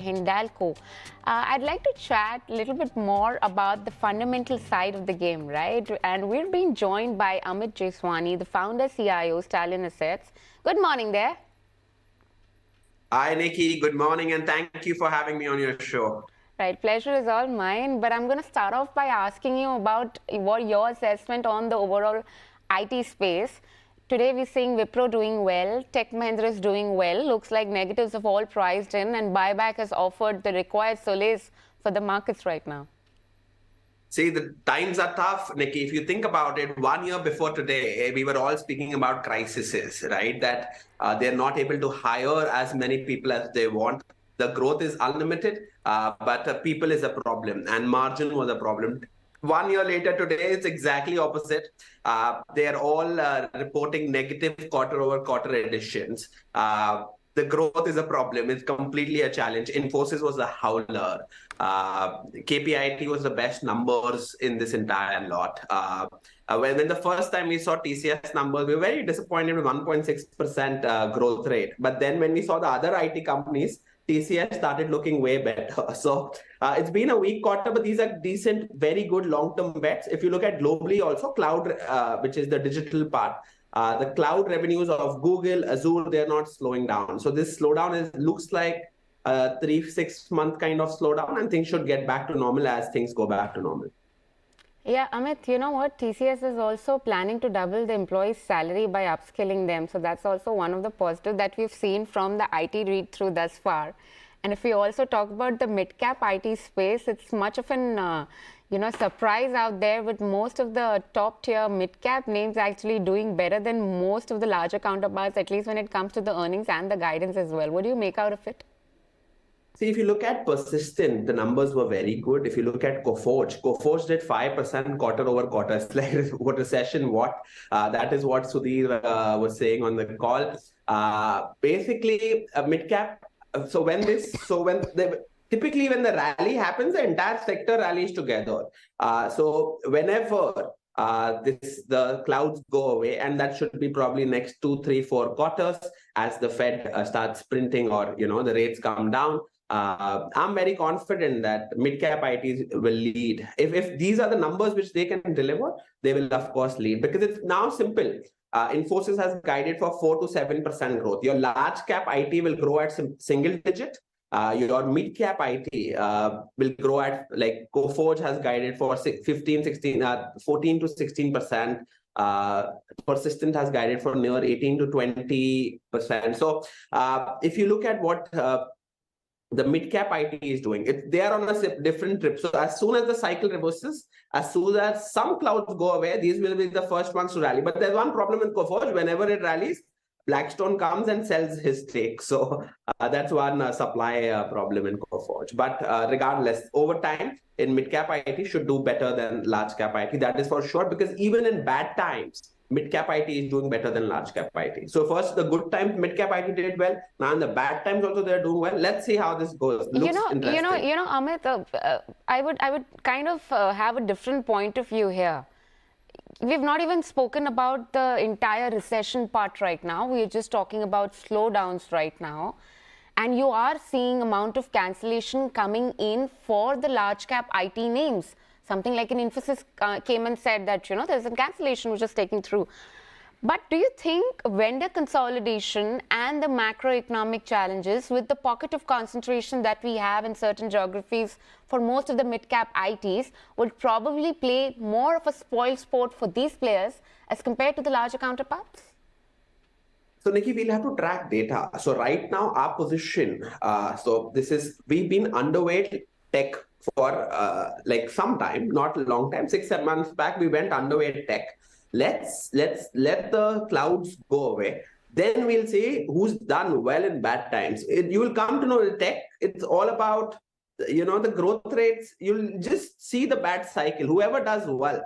Hindalco. I'd like to chat a little bit more about the fundamental side of the game, right? And we're being joined by Amit Jeswani, the founder CIO, Stallion Assets. Good morning there. Hi, Nikki. Good morning, and thank you for having me on your show. Right, pleasure is all mine. But I'm going to start off by asking you about what your assessment on the overall IT space. Today we're seeing Wipro doing well, Tech Mahindra is doing well. Looks like negatives have all priced in, and buyback has offered the required solace for the markets right now. See, the times are tough, Nikki. If you think about it, 1 year before today, we were all speaking about crises, right? That they're not able to hire as many people as they want. The growth is unlimited, but people is a problem, and margin was a problem. 1 year later today, it's exactly opposite. They are all reporting negative quarter-over-quarter additions. The growth is a problem. It's completely a challenge. Infosys was a howler. KPIT was the best numbers in this entire lot. When the first time we saw TCS numbers, we were very disappointed with 1.6% growth rate. But then when we saw the other IT companies, TCS started looking way better. So it's been a weak quarter, but these are decent, very good long-term bets. If you look at globally also, cloud, which is the digital part, the cloud revenues of Google, Azure, they're not slowing down. So this slowdown looks like a 3-6 month kind of slowdown, and things should get back to normal as things go back to normal. Yeah, Amit, you know what? TCS is also planning to double the employees' salary by upskilling them. So that's also one of the positives that we've seen from the IT read-through thus far. And if we also talk about the mid-cap IT space, it's much of an surprise out there, with most of the top-tier mid-cap names actually doing better than most of the larger counterparts, at least when it comes to the earnings and the guidance as well. What do you make out of it? See, if you look at Persistent, the numbers were very good. If you look at Coforge did 5% quarter over quarter. It's like, what recession, what? That is what Sudhir was saying on the call. Basically, mid-cap. Typically when the rally happens, the entire sector rallies together. So whenever the clouds go away, and that should be probably next 2, 3, 4 quarters as the Fed starts printing, or the rates come down. I'm very confident that mid-cap ITs will lead. If these are the numbers which they can deliver, they will of course lead, because it's now simple. Infosys has guided for 4 to 7% growth. Your large cap IT will grow at single digit. Your mid-cap IT will grow at, like, Coforge has guided for 14 to 16%. Persistent has guided for near 18 to 20%. So if you look at what the mid-cap IT is doing, they are on a different trip. So as soon as the cycle reverses, as soon as some clouds go away, these will be the first ones to rally. But there's one problem in Coforge: whenever it rallies, Blackstone comes and sells his stake. So that's one supply problem in Coforge. But regardless, over time, in mid-cap IT should do better than large-cap IT. That is for sure, because even in bad times, mid-cap IT is doing better than large-cap IT. So first, the good times, mid-cap IT did well. Now in the bad times also, they're doing well. Let's see how this goes. Looks interesting. Amit, I would kind of have a different point of view here. We've not even spoken about the entire recession part right now. We're just talking about slowdowns right now. And you are seeing amount of cancellation coming in for the large cap IT names. Something like an Infosys came and said that, there's a cancellation which is taking through. But do you think vendor consolidation and the macroeconomic challenges, with the pocket of concentration that we have in certain geographies for most of the mid-cap ITs, would probably play more of a spoil sport for these players as compared to the larger counterparts? So Nikki, we'll have to track data. So right now, our position, we've been underweight tech for like some time, not a long time. 6 months back, we went underweight tech. Let's let the clouds go away. Then we'll see who's done well in bad times. You will come to know the tech. It's all about, the growth rates. You'll just see the bad cycle. Whoever does well,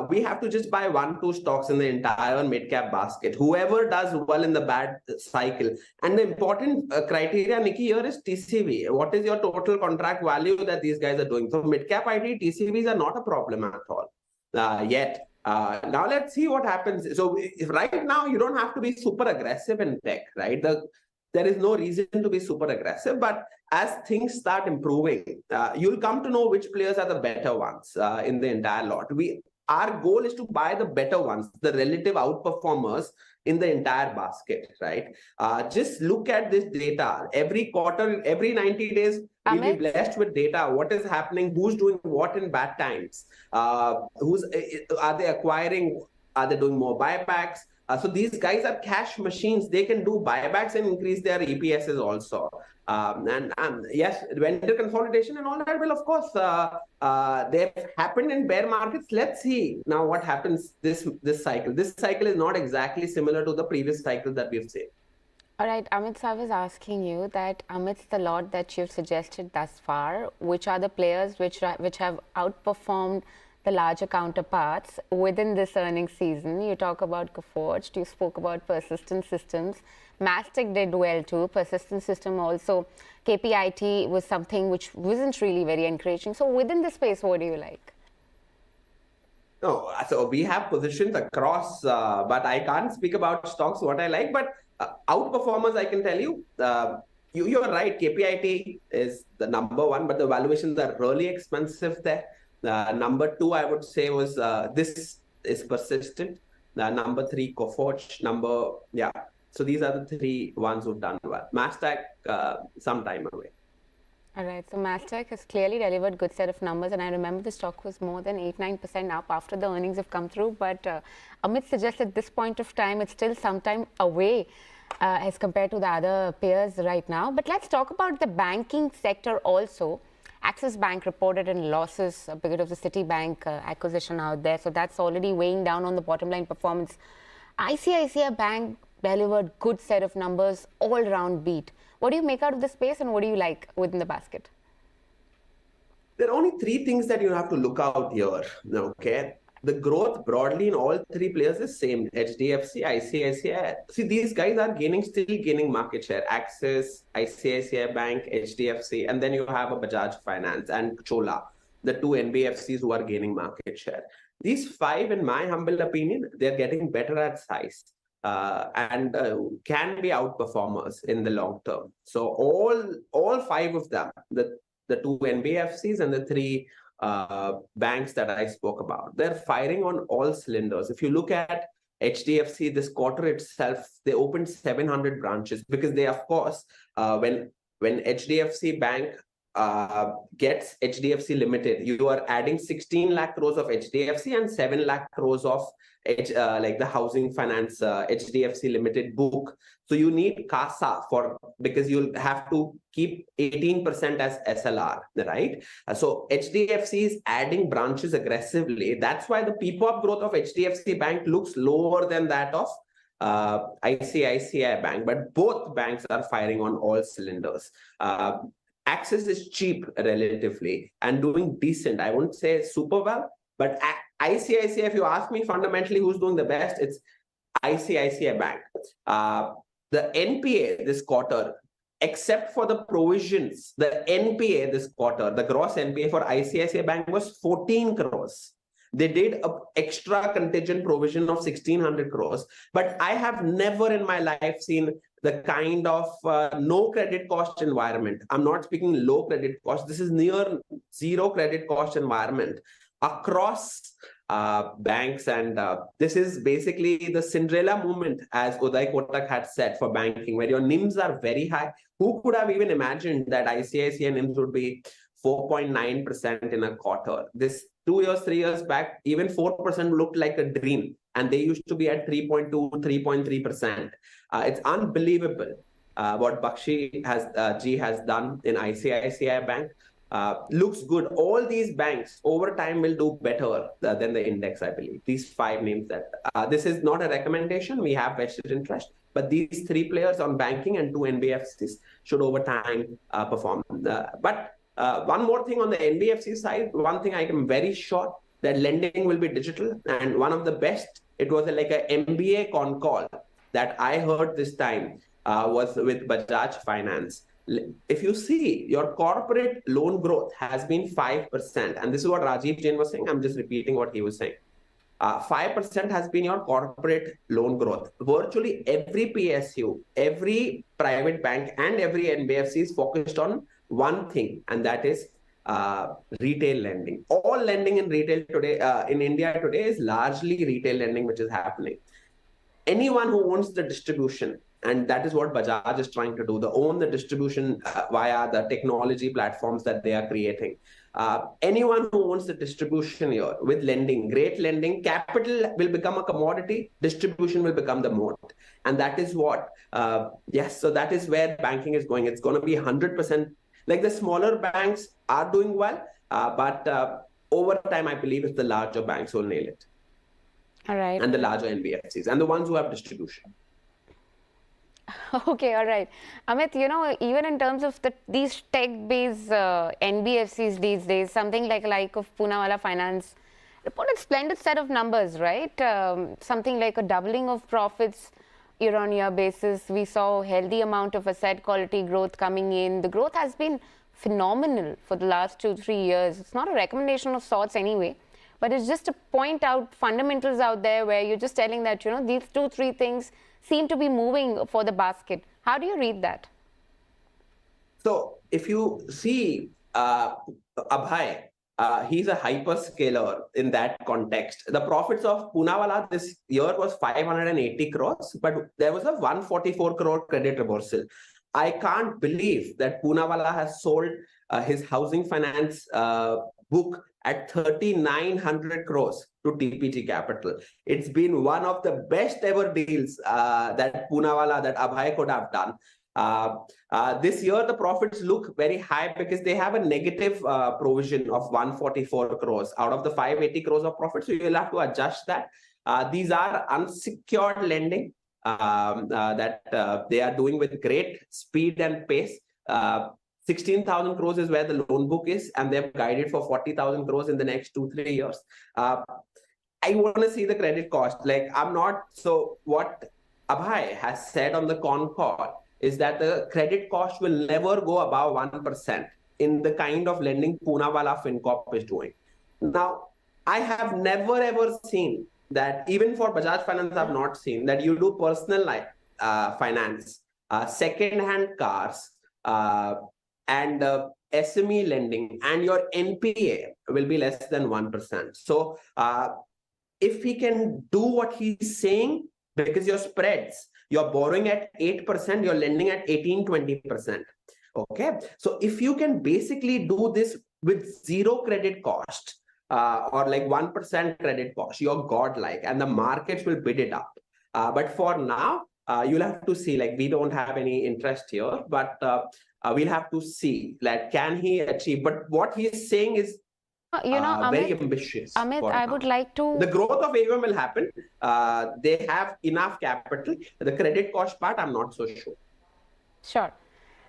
we have to just buy 1-2 stocks in the entire mid-cap basket. Whoever does well in the bad cycle. And the important criteria, Nikki, here is TCV. What is your total contract value that these guys are doing? So mid-cap IT, TCVs are not a problem at all yet. Now let's see what happens. So right now, you don't have to be super aggressive in tech, right? There is no reason to be super aggressive. But as things start improving, you'll come to know which players are the better ones in the entire lot. Our goal is to buy the better ones, the relative outperformers in the entire basket, right? Just look at this data. Every quarter, every 90 days, we'll be Amit? blessed with data. What is happening? Who's doing what in bad times? Are they acquiring? Are they doing more buybacks? So these guys are cash machines. They can do buybacks and increase their EPSs also. And yes, vendor consolidation and all that will, of course, they've happened in bear markets. Let's see now what happens this cycle. This cycle is not exactly similar to the previous cycle that we've seen. All right, Amit, so I was asking you that amidst the lot that you've suggested thus far, which are the players which have outperformed the larger counterparts within this earnings season? You talk about Coforge, you spoke about Persistent Systems. Mastek did well too. Persistent System also. KPIT was something which wasn't really very encouraging. So within the space, what do you like? No, so we have positions across, but I can't speak about stocks what I like. But outperformers, I can tell you, you're right. KPIT is the number one, but the valuations are really expensive there. Number two, I would say, was this is Persistent. Number three, Coforge. So these are the three ones who've done well. Mastek, some time away. All right, so Mastek has clearly delivered good set of numbers, and I remember the stock was more than 8-9% up after the earnings have come through. But Amit suggests at this point of time, it's still some time away as compared to the other peers right now. But let's talk about the banking sector also. Axis Bank reported in losses because of the Citibank acquisition out there. So that's already weighing down on the bottom line performance. ICICI Bank delivered good set of numbers, all round beat. What do you make out of the space and what do you like within the basket? There are only three things that you have to look out here. Okay. The growth broadly in all three players is same. HDFC, ICICI. See, these guys are still gaining market share. Axis, ICICI Bank, HDFC, and then you have a Bajaj Finance and Chola, the two NBFCs who are gaining market share. These five, in my humble opinion, they're getting better at size. And can be outperformers in the long term. So all five of them, the two NBFCs and the three banks that I spoke about, they're firing on all cylinders. If you look at HDFC this quarter itself, they opened 700 branches because they, of course, when HDFC Bank gets HDFC Limited, you are adding 16 lakh crores of HDFC and 7 lakh crores of like the housing finance HDFC Limited book. So you need CASA because you'll have to keep 18% as SLR, right? So HDFC is adding branches aggressively. That's why the PPOP growth of HDFC Bank looks lower than that of ICICI Bank, but both banks are firing on all cylinders. Axis is cheap relatively and doing decent. I won't say super well, but ICICI, if you ask me fundamentally who's doing the best, it's ICICI Bank. The NPA this quarter, except for the provisions, the NPA this quarter, the gross NPA for ICICI Bank was 14 crores. They did an extra contingent provision of 1,600 crores. But I have never in my life seen the kind of no credit cost environment. I'm not speaking low credit cost. This is near zero credit cost environment across banks. And this is basically the Cinderella moment, as Uday Kotak had said, for banking, where your NIMs are very high. Who could have even imagined that ICICI NIMs would be 4.9% in a quarter? This 2 years, 3 years back, even 4% looked like a dream. And they used to be at 3.2, 3.3%. It's unbelievable what Bakshi has done in ICICI Bank. Looks good. All these banks over time will do better than the index, I believe. These five names that this is not a recommendation. We have vested interest, but these three players on banking and two NBFCs should over time perform. But one more thing on the NBFC side, one thing I am very sure that lending will be digital. And one of the best, it was like a MBA con call that I heard this time was with Bajaj Finance. If you see, your corporate loan growth has been 5%. And this is what Rajiv Jain was saying. I'm just repeating what he was saying. 5% has been your corporate loan growth. Virtually every PSU, every private bank, and every NBFC is focused on one thing, and that is retail lending. All lending in retail today, in India today, is largely retail lending, which is happening. Anyone who owns the distribution, and that is what Bajaj is trying to do, they own the distribution via the technology platforms that they are creating. Anyone who owns the distribution here with lending, great lending, capital will become a commodity, distribution will become the mode. And that is what, so that is where banking is going. It's going to be 100%, like the smaller banks are doing well, but over time, I believe it's the larger banks will nail it. All right. And the larger NBFCs and the ones who have distribution. Okay, all right. Amit, even in terms of these tech-based NBFCs these days, something like of Poonawalla Finance reported splendid set of numbers, right? Something like a doubling of profits year-on-year basis. We saw a healthy amount of asset quality growth coming in. The growth has been phenomenal for the last 2-3 years. It's not a recommendation of sorts anyway, but it's just to point out fundamentals out there where you're just telling that, these 2-3 things seem to be moving for the basket. How do you read that? So if you see Abhay, he's a hyperscaler in that context. The profits of Poonawalla this year was 580 crores, but there was a 144 crore credit reversal. I can't believe that Poonawalla has sold his housing finance book at 3,900 crores to TPG Capital. It's been one of the best ever deals that Poonawalla, that Abhay could have done. This year, the profits look very high because they have a negative provision of 144 crores out of the 580 crores of profit. So you'll have to adjust that. These are unsecured lending that they are doing with great speed and pace. 16,000 crores is where the loan book is, and they've guided for 40,000 crores in the next 2-3 years. I want to see the credit cost. So what Abhay has said on the con call is that the credit cost will never go above 1% in the kind of lending Poonawalla FinCorp is doing. Now, I have never ever seen that, even for Bajaj Finance, I've not seen that you do personal finance, second-hand cars, and SME lending, and your NPA will be less than 1%. So if he can do what he's saying, because your spreads, you're borrowing at 8%, you're lending at 18-20%. Okay. So if you can basically do this with zero credit cost, or like 1% credit cost, you're godlike, and the markets will bid it up. But for now, you'll have to see, we don't have any interest here, but we'll have to see, can he achieve? But what he's saying is very ambitious. Amit, I would like to... The growth of AUM will happen. They have enough capital. The credit cost part, I'm not so sure. Sure.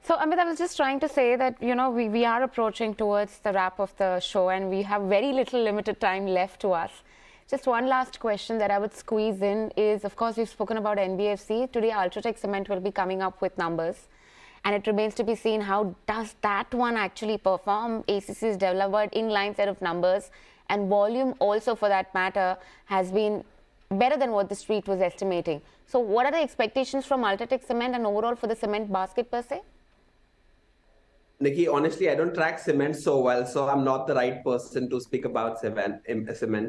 So, Amit, I was just trying to say that, we are approaching towards the wrap of the show, and we have very little limited time left to us. Just one last question that I would squeeze in is, of course, we've spoken about NBFC. Today, Ultratech Cement will be coming up with numbers, and it remains to be seen how does that one actually perform. ACC's delivered in-line set of numbers, and volume also, for that matter, has been better than what the street was estimating. So what are the expectations from Ultratech Cement and overall for the cement basket per se? Nikki, honestly, I don't track cement so well, so I'm not the right person to speak about cement.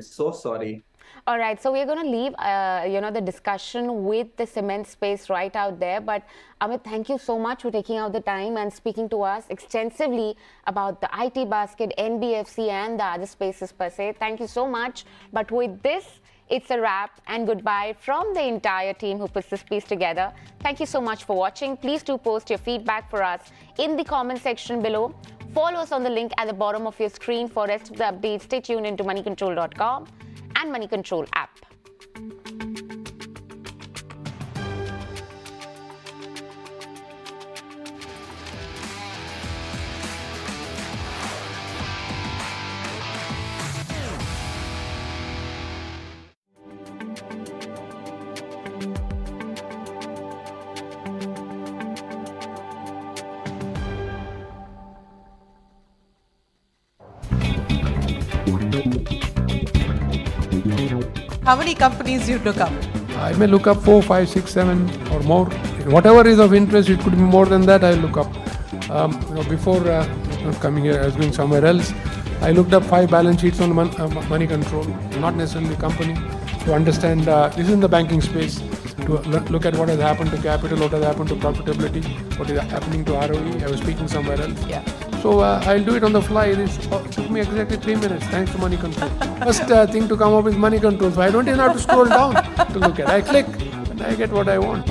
So sorry. All right, so we're going to leave, the discussion with the cement space right out there. But Amit, thank you so much for taking out the time and speaking to us extensively about the IT basket, NBFC, and the other spaces per se. Thank you so much. But with this, it's a wrap and goodbye from the entire team who puts this piece together. Thank you so much for watching. Please do post your feedback for us in the comment section below. Follow us on the link at the bottom of your screen for rest of the updates. Stay tuned into moneycontrol.com and Money Control app. How many companies you look up? I may look up 4, 5, 6, 7 or more. Whatever is of interest, it could be more than that, I look up. Before coming here, I was going somewhere else. I looked up 5 balance sheets on money control, not necessarily company, to understand this is in the banking space, to look at what has happened to capital, what has happened to profitability, what is happening to ROE. I was speaking somewhere else. Yeah. So I'll do it on the fly. It took me exactly 3 minutes, thanks to money control. First thing to come up is money control. So I don't even have to scroll down to look at. I click and I get what I want.